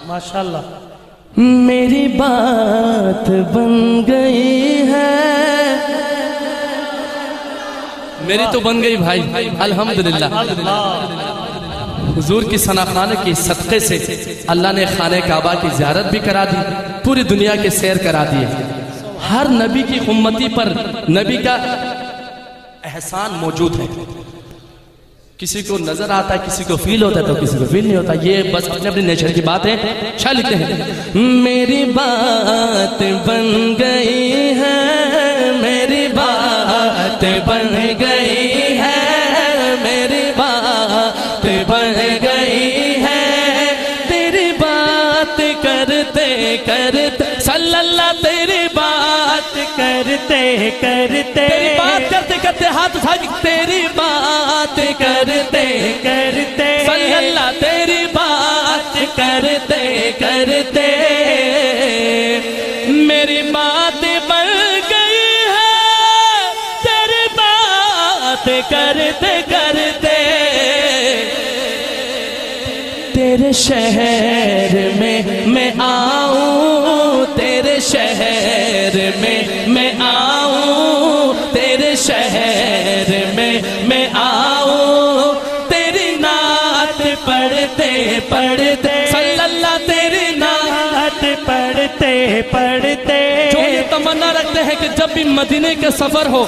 माशाल्लाह। मेरी बात बन गई है, मेरी तो बन गई भाई अल्हम्दुलिल्लाह। हुजूर की सनाखाने के सदक़े से अल्लाह ने खाने काबा की ज़ियारत भी करा दी, पूरी दुनिया के सैर करा दिए। हर नबी की उम्मती पर नबी का एहसान मौजूद है। किसी को नजर आता है, किसी को फील होता है, तो किसी को फील नहीं होता। ये बस अपने अपने नेचर की बात है। क्या लिखते हैं? मेरी बात बन गई है, मेरी बात बन गई है, मेरी बात बन गई है। तेरी बात करते करते सल्लल्लाह, तेरी बात करते करते, तेरी बात करते करते हाथ उठा के, तेरी बात करते करते सल्लल्लाह, तेरी बात करते करते मेरी बात बन गई है। तेरी बात करते करते तेरे शहर में मैं आऊं, तेरे शहर में मैं आऊं, तेरे शहर में मैं आऊं। तेरी नात पढ़ते पढ़ते सल्लल्लाह, तेरी नात पढ़ते पढ़ते। जो ये तमन्ना रखते हैं कि जब भी मदीने के सफर हो,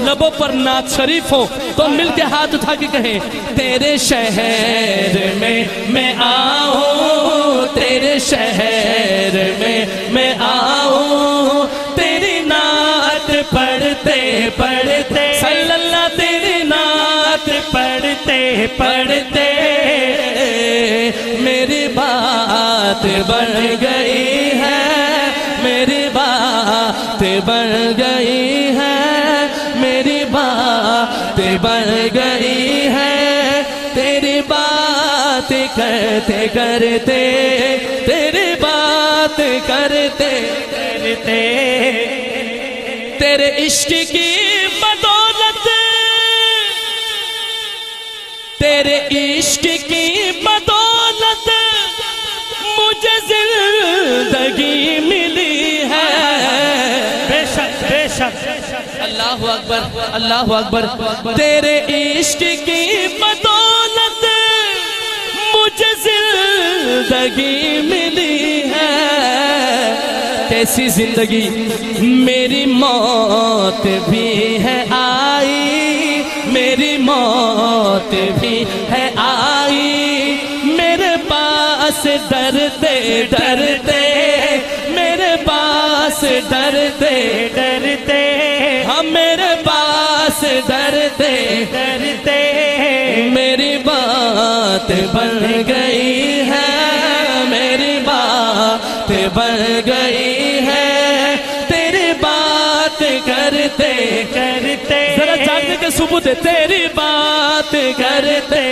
लबों पर नात शरीफ हो, तो मिल के हाथ उठा के कहें, तेरे शहर में मैं आऊं, तेरे शहर में मैं आऊं। तेरी नात पढ़ते पढ़ते सल्लल्लाह, तेरी नात पढ़ते पढ़ते मेरी बात बन गई है, मेरी बात बन गई है, मेरी बात बन गई है। तेरी बात करते करते, तेरी बात करते करते, तेरे इश्क की बदौलत, तेरे इश्क की बदौलत मुझे जिंदगी मिली है। बेशक बेशक, अल्लाहु अकबर अल्लाहु अकबर। तेरे इश्क की बदौलत मुझे जिंदगी मिली है। कैसी जिंदगी, मेरी मौत भी है आई, मेरी मौत भी है आई। मेरे पास डरते डरते, मेरे पास डरते डरते, हम मेरे पास डरते डरते मेरी बात बन गई है, मेरी बात बन गई है। तेरी बात करते करते, जरा जागने के सबूत, तेरी बात करते